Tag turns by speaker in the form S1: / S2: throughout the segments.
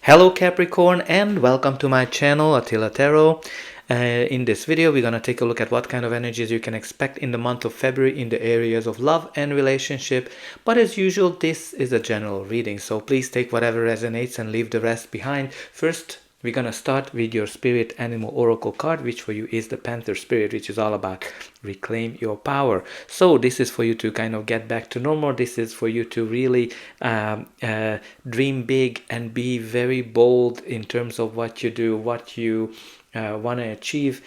S1: Hello Capricorn and welcome to my channel Attila Tarot. In this video we're going to take a look at what kind of energies you can expect in the month of February in the areas of love and relationship. But as usual, this is a general reading, so please take whatever resonates and leave the rest behind. First, we're going to start with your spirit animal oracle card, which for you is the Panther spirit, which is all about reclaim your power. So this is for you to kind of get back to normal. This is for you to really dream big and be very bold in terms of what you do, what you want to achieve,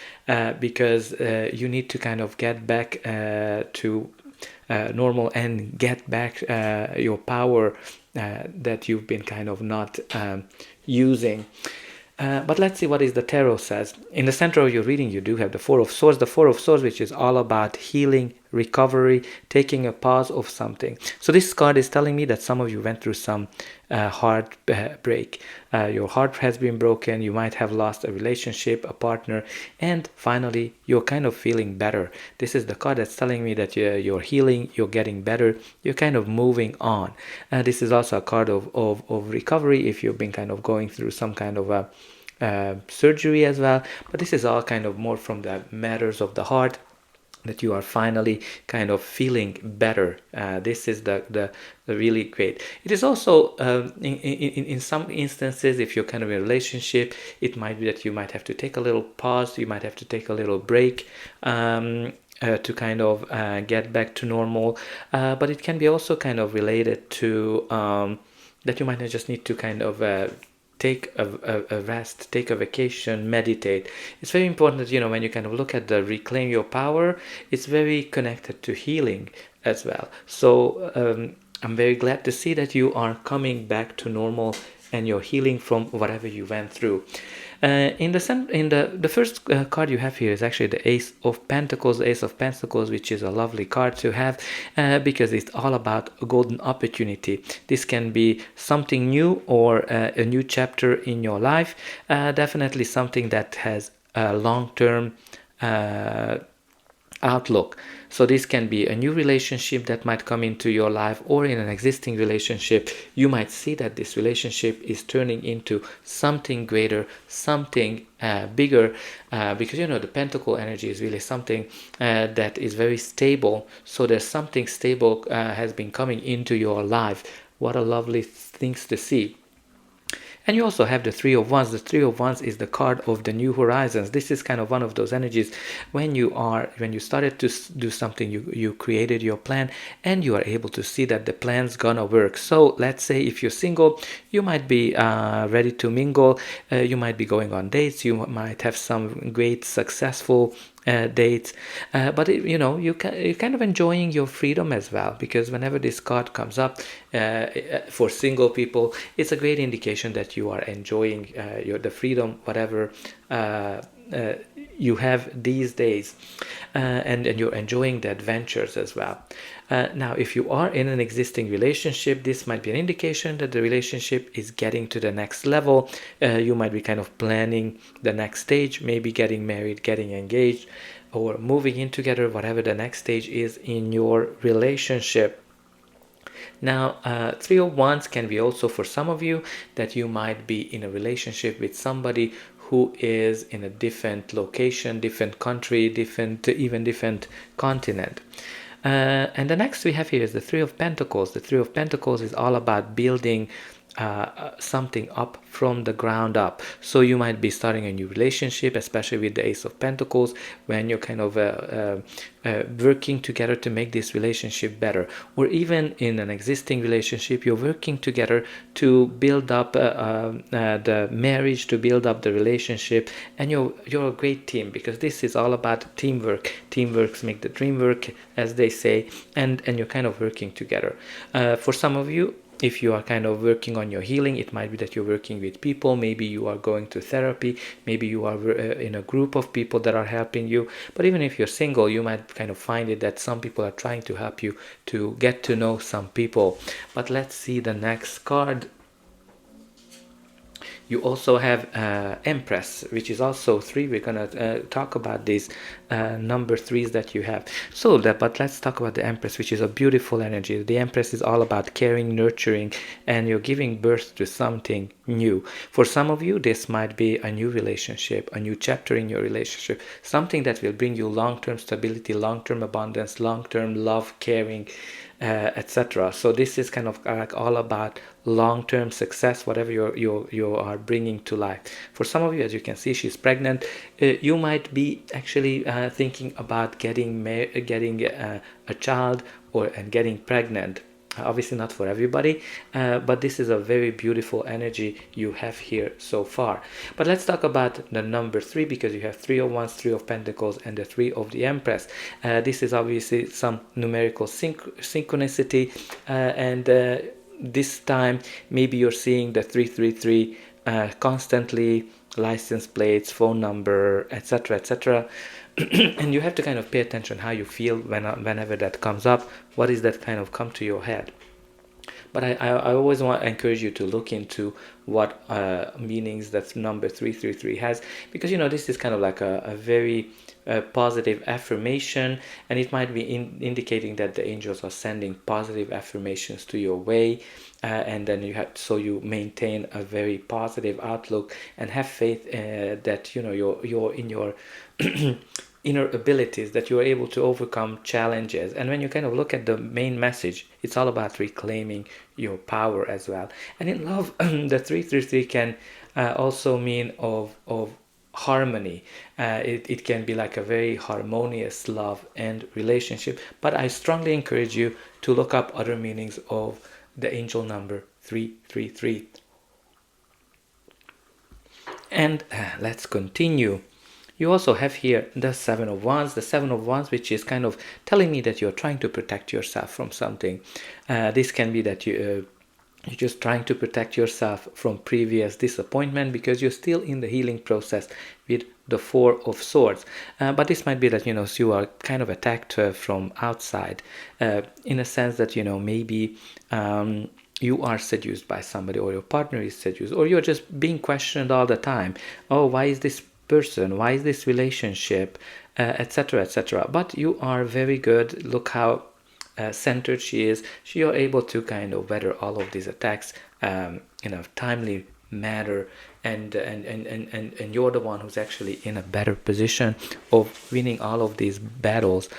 S1: because you need to kind of get back to normal and get back your power that you've been kind of not using. But let's see what is the tarot says. In the center of your reading, you do have the Four of Swords. The Four of Swords, which is all about healing, recovery, taking a pause of something. So this card is telling me that some of you went through some heartbreak. Your heart has been broken. You might have lost a relationship, a partner, and finally you're kind of feeling better. This is the card that's telling me that you're healing, you're getting better, you're kind of moving on. This is also a card of recovery if you've been kind of going through some kind of a surgery as well. But this is all kind of more from the matters of the heart, that you are finally kind of feeling better. This is the really great. It is also in some instances, if you're kind of in a relationship, it might be that you might have to take a little pause, you might have to take a little break to kind of get back to normal, but it can be also kind of related to that you might just need to kind of take a rest, take a vacation, meditate. It's very important that, you know, when you kind of look at the reclaim your power, it's very connected to healing as well. So I'm very glad to see that you are coming back to normal and you're healing from whatever you went through. The first card you have here is actually the Ace of Pentacles. The Ace of Pentacles, which is a lovely card to have because it's all about a golden opportunity. This can be something new or a new chapter in your life. Definitely something that has a long-term outlook. So this can be a new relationship that might come into your life, or in an existing relationship you might see that this relationship is turning into something greater, something bigger, because, you know, the pentacle energy is really something that is very stable. So there's something stable has been coming into your life. What a lovely things to see. And you also have the Three of Wands. The Three of Wands is the card of the new horizons. This is kind of one of those energies when you started to do something, you created your plan and you are able to see that the plan's gonna work. So let's say if you're single, you might be ready to mingle, you might be going on dates, you might have some great successful dates, but you're kind of enjoying your freedom as well, because whenever this card comes up for single people, it's a great indication that you are enjoying the freedom, whatever you have these days, and you're enjoying the adventures as well. Now, if you are in an existing relationship, this might be an indication that the relationship is getting to the next level. You might be kind of planning the next stage, maybe getting married, getting engaged, or moving in together, whatever the next stage is in your relationship. Now, Three of Wands can be also for some of you that you might be in a relationship with somebody who is in a different location, different country, even different continent. And the next we have here is the Three of Pentacles. The Three of Pentacles is all about building something up from the ground up. So you might be starting a new relationship, especially with the Ace of Pentacles, when you're kind of working together to make this relationship better. Or even in an existing relationship, you're working together to build up the marriage, to build up the relationship, and you're a great team, because this is all about teamwork. Teamworks make the dream work, as they say, and you're kind of working together. For some of you, if you are kind of working on your healing, it might be that you're working with people, maybe you are going to therapy, maybe you are in a group of people that are helping you. But even if you're single, you might kind of find it that some people are trying to help you to get to know some people. But let's see the next card. You also have Empress, which is also 3. We're gonna talk about these number 3s that you have. But let's talk about the Empress, which is a beautiful energy. The Empress is all about caring, nurturing, and you're giving birth to something new. For some of you, this might be a new relationship, a new chapter in your relationship, something that will bring you long-term stability, long-term abundance, long-term love, caring, etc. So this is kind of like all about long-term success, whatever you are bringing to life. For some of you, as you can see, she's pregnant. You might be actually thinking about getting a child and getting pregnant. Obviously not for everybody, but this is a very beautiful energy you have here so far. But let's talk about the number 3, because you have 3 of Wands, 3 of Pentacles, and the 3 of the Empress. This is obviously some numerical synchronicity, and this time maybe you're seeing the 333 constantly, license plates, phone number, etc., etc. And you have to kind of pay attention how you feel whenever that comes up. What is that kind of come to your head? But I always want to encourage you to look into what meanings that number 333 has, because this is kind of like a very positive affirmation, and it might be indicating that the angels are sending positive affirmations to your way, and then you maintain a very positive outlook and have faith that you're in your inner abilities, that you are able to overcome challenges. And when you kind of look at the main message, it's all about reclaiming your power as well. And in love, the 333 can also mean of harmony. It can be like a very harmonious love and relationship. But I strongly encourage you to look up other meanings of the angel number 333. And let's continue. You also have here the 7 of Wands, which is kind of telling me that you're trying to protect yourself from something. This can be that you're just trying to protect yourself from previous disappointment, because you're still in the healing process with the 4 of Swords. But this might be that, you are kind of attacked from outside, in a sense that, maybe you are seduced by somebody, or your partner is seduced, or you're just being questioned all the time. Oh, why is this person, why is this relationship, etc., etc. But you are very good. Look how centered she is. She are able to kind of weather all of these attacks in a timely manner, and you're the one who's actually in a better position of winning all of these battles.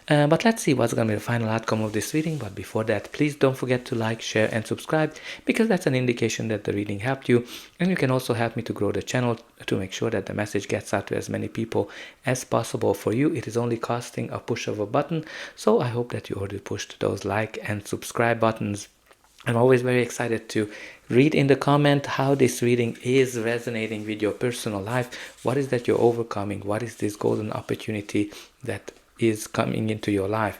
S1: But let's see what's going to be the final outcome of this reading. But before that, please don't forget to like, share, and subscribe, because that's an indication that the reading helped you. And you can also help me to grow the channel to make sure that the message gets out to as many people as possible. For you, it is only costing a push of a button. So I hope that you already pushed those like and subscribe buttons. I'm always very excited to read in the comment how this reading is resonating with your personal life. What is that you're overcoming? What is this golden opportunity that is coming into your life?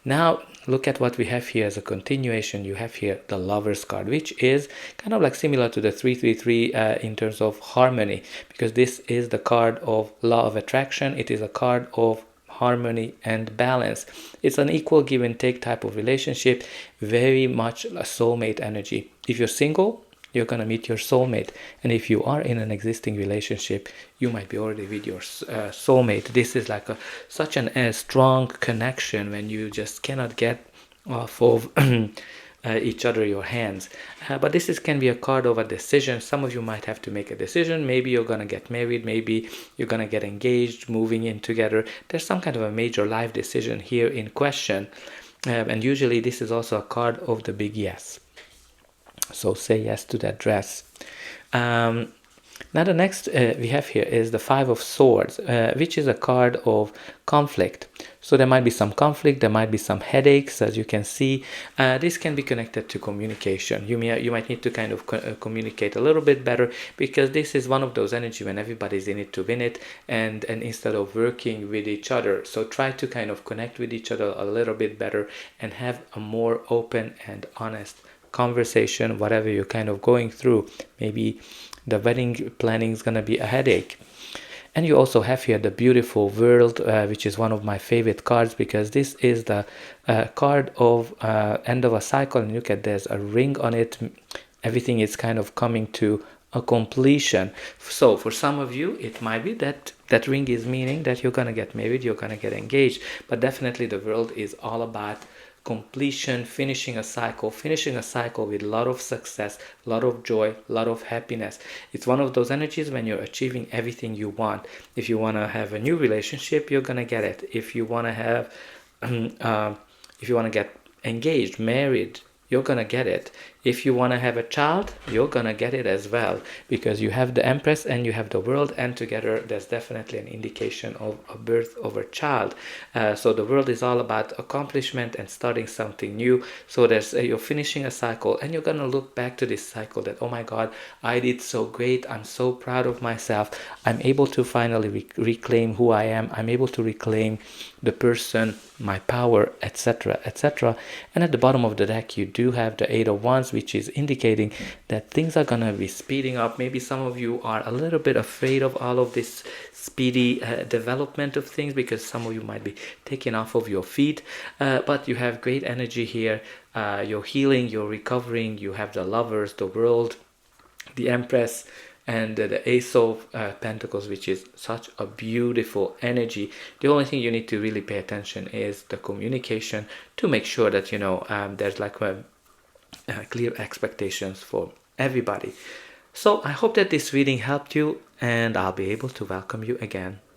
S1: Now look at what we have here as a continuation. You have here the Lovers card, which is kind of like similar to the 333 in terms of harmony, because this is the card of law of attraction. It is a card of harmony and balance. It's an equal give and take type of relationship, very much a soulmate energy. If you're single, you're going to meet your soulmate, and if you are in an existing relationship, you might be already with your soulmate. This is like such a strong connection when you just cannot get off of each other your hands. But this can be a card of a decision. Some of you might have to make a decision. Maybe you're going to get married, maybe you're going to get engaged, moving in together. There's some kind of a major life decision here in question, and usually this is also a card of the big yes. So say yes to that dress. Now the next we have here is the 5 of Swords, which is a card of conflict. So there might be some conflict, there might be some headaches, as you can see. This can be connected to communication. You might need to kind of communicate a little bit better, because this is one of those energy when everybody's in it to win it, and instead of working with each other. So try to kind of connect with each other a little bit better and have a more open and honest conversation, whatever you're kind of going through. Maybe the wedding planning is going to be a headache. And you also have here the beautiful World, which is one of my favorite cards, because this is the card of end of a cycle. And look at, there's a ring on it. Everything is kind of coming to a completion. So for some of you, it might be that that ring is meaning that you're going to get married, you're going to get engaged. But definitely the World is all about completion, finishing a cycle with a lot of success, a lot of joy, a lot of happiness. It's one of those energies when you're achieving everything you want. If you want to have a new relationship, you're gonna get it. If you want to have if you want to get engaged, married, you're gonna get it. If you want to have a child, you're gonna get it as well, because you have the Empress and you have the World, and together there's definitely an indication of a birth of a child. So the World is all about accomplishment and starting something new. So there's you're finishing a cycle, and you're gonna look back to this cycle that, oh my God, I did so great. I'm so proud of myself. I'm able to finally reclaim who I am. I'm able to reclaim the person, my power, etc., etc. And at the bottom of the deck, you do have the Eight of Wands, which is indicating that things are gonna be speeding up. Maybe some of you are a little bit afraid of all of this speedy development of things, because some of you might be taken off of your feet, but you have great energy here. You're healing, you're recovering. You have the Lovers, the World, the Empress, and the Ace of Pentacles, which is such a beautiful energy. The only thing you need to really pay attention is the communication, to make sure that there's like clear expectations for everybody. So I hope that this reading helped you, and I'll be able to welcome you again.